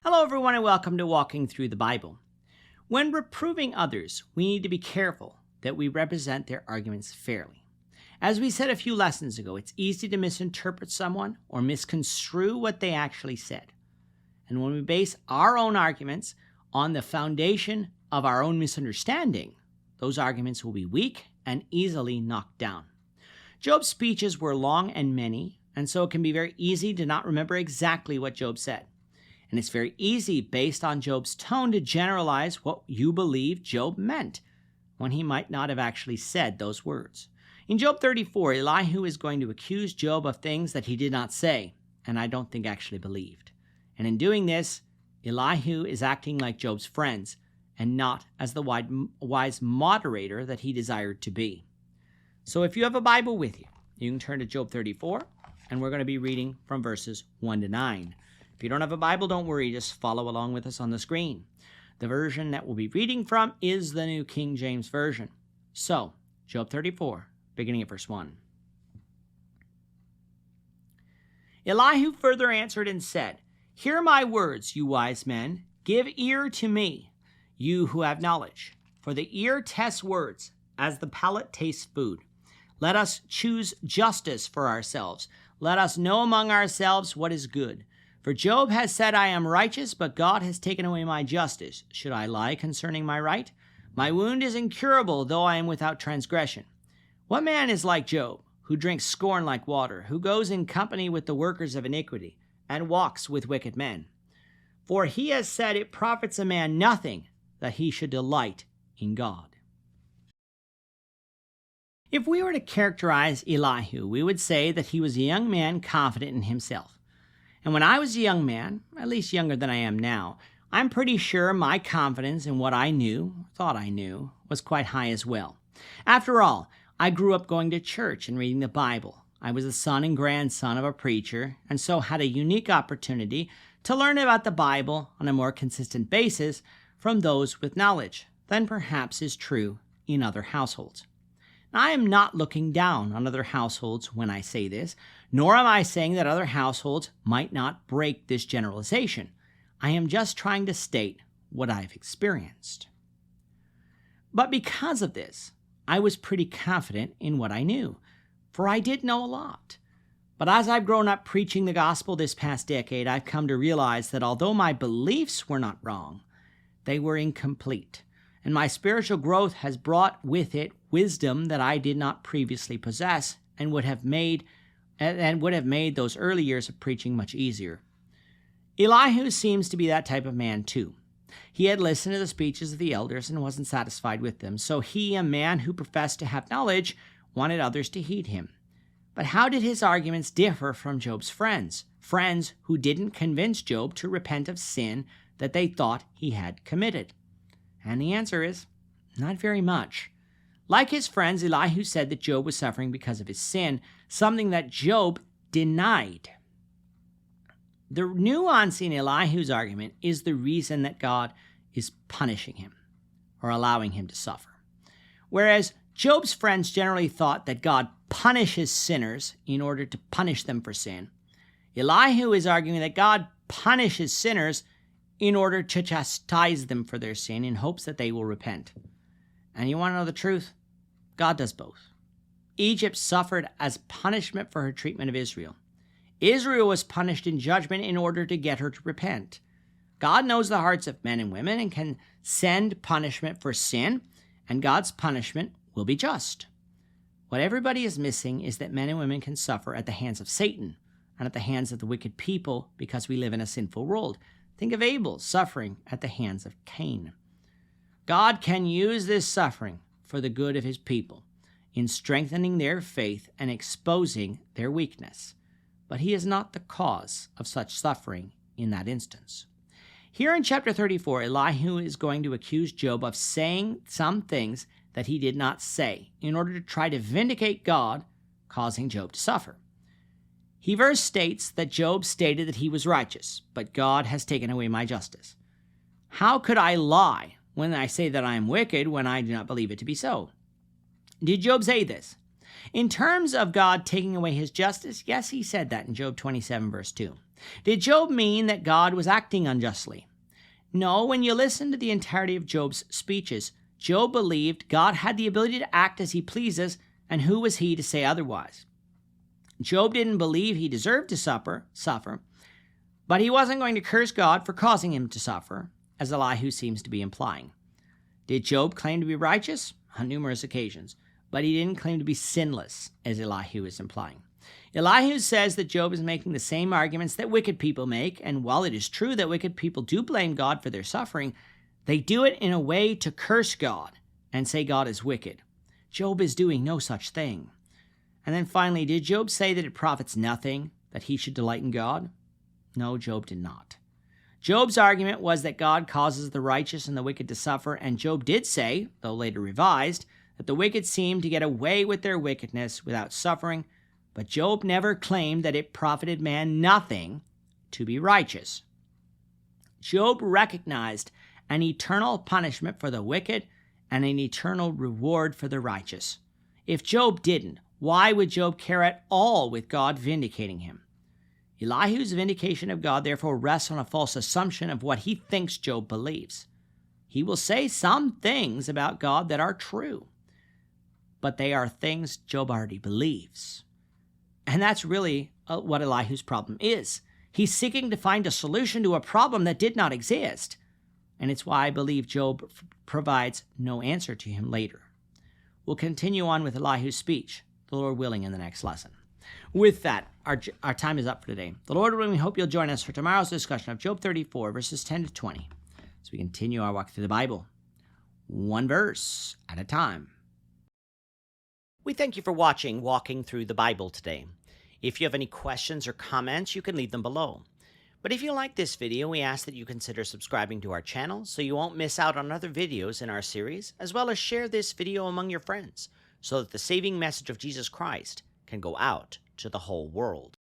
Hello, everyone, and welcome to Walking Through the Bible. When reproving others, we need to be careful that we represent their arguments fairly. As we said a few lessons ago, it's easy to misinterpret someone or misconstrue what they actually said. And when we base our own arguments on the foundation of our own misunderstanding, those arguments will be weak and easily knocked down. Job's speeches were long and many, and so it can be very easy to not remember exactly what Job said. And it's very easy, based on Job's tone, to generalize what you believe Job meant, when he might not have actually said those words. In Job 34, Elihu is going to accuse Job of things that he did not say, and I don't think actually believed. And in doing this, Elihu is acting like Job's friends, and not as the wise moderator that he desired to be. So if you have a Bible with you, you can turn to Job 34, and we're going to be reading from verses 1 to 9. If you don't have a Bible, don't worry, just follow along with us on the screen. The version that we'll be reading from is the New King James Version. So, Job 34, beginning at verse 1. Elihu further answered and said, "Hear my words, you wise men. Give ear to me, you who have knowledge. For the ear tests words, as the palate tastes food. Let us choose justice for ourselves. Let us know among ourselves what is good. For Job has said, I am righteous, but God has taken away my justice. Should I lie concerning my right? My wound is incurable, though I am without transgression. What man is like Job, who drinks scorn like water, who goes in company with the workers of iniquity, and walks with wicked men? For he has said, it profits a man nothing that he should delight in God." If we were to characterize Elihu, we would say that he was a young man confident in himself. And when I was a young man, at least younger than I am now, I'm pretty sure my confidence in what I thought I knew, was quite high as well. After all, I grew up going to church and reading the Bible. I was the son and grandson of a preacher, and so had a unique opportunity to learn about the Bible on a more consistent basis from those with knowledge than perhaps is true in other households. I am not looking down on other households when I say this, nor am I saying that other households might not break this generalization. I am just trying to state what I've experienced. But because of this, I was pretty confident in what I knew, for I did know a lot. But as I've grown up preaching the gospel this past decade, I've come to realize that although my beliefs were not wrong, they were incomplete. And my spiritual growth has brought with it wisdom that I did not previously possess and would have made those early years of preaching much easier. Elihu seems to be that type of man too. He had listened to the speeches of the elders and wasn't satisfied with them, so he, a man who professed to have knowledge, wanted others to heed him. But how did his arguments differ from Job's friends who didn't convince Job to repent of sin that they thought he had committed? And the answer is, not very much. Like his friends, Elihu said that Job was suffering because of his sin, something that Job denied. The nuance in Elihu's argument is the reason that God is punishing him or allowing him to suffer. Whereas Job's friends generally thought that God punishes sinners in order to punish them for sin, Elihu is arguing that God punishes sinners in order to chastise them for their sin in hopes that they will repent. And you want to know the truth? God does both. Egypt suffered as punishment for her treatment of Israel. Israel was punished in judgment in order to get her to repent. God knows the hearts of men and women and can send punishment for sin, and God's punishment will be just. What everybody is missing is that men and women can suffer at the hands of Satan and at the hands of the wicked people because we live in a sinful world. Think of Abel suffering at the hands of Cain. God can use this suffering for the good of his people, in strengthening their faith and exposing their weakness. But he is not the cause of such suffering in that instance. Here in chapter 34, Elihu is going to accuse Job of saying some things that he did not say in order to try to vindicate God, causing Job to suffer. He verse states that Job stated that he was righteous, but God has taken away my justice. How could I lie when I say that I am wicked when I do not believe it to be so? Did Job say this? In terms of God taking away his justice, yes, he said that in Job 27, verse 2. Did Job mean that God was acting unjustly? No, when you listen to the entirety of Job's speeches, Job believed God had the ability to act as he pleases, and who was he to say otherwise? Job didn't believe he deserved to suffer, but he wasn't going to curse God for causing him to suffer, as Elihu seems to be implying. Did Job claim to be righteous? On numerous occasions, but he didn't claim to be sinless, as Elihu is implying. Elihu says that Job is making the same arguments that wicked people make, and while it is true that wicked people do blame God for their suffering, they do it in a way to curse God and say God is wicked. Job is doing no such thing. And then finally, did Job say that it profits nothing that he should delight in God? No, Job did not. Job's argument was that God causes the righteous and the wicked to suffer, and Job did say, though later revised, that the wicked seem to get away with their wickedness without suffering, but Job never claimed that it profited man nothing to be righteous. Job recognized an eternal punishment for the wicked and an eternal reward for the righteous. If Job didn't, why would Job care at all with God vindicating him? Elihu's vindication of God therefore rests on a false assumption of what he thinks Job believes. He will say some things about God that are true, but they are things Job already believes. And that's really what Elihu's problem is. He's seeking to find a solution to a problem that did not exist, and it's why I believe Job provides no answer to him later. We'll continue on with Elihu's speech, the Lord willing, in the next lesson. With that, our time is up for today. The Lord willing, we hope you'll join us for tomorrow's discussion of Job 34, verses 10 to 20, as we continue our walk through the Bible, one verse at a time. We thank you for watching Walking Through the Bible today. If you have any questions or comments, you can leave them below. But if you like this video, we ask that you consider subscribing to our channel so you won't miss out on other videos in our series, as well as share this video among your friends so that the saving message of Jesus Christ can go out to the whole world.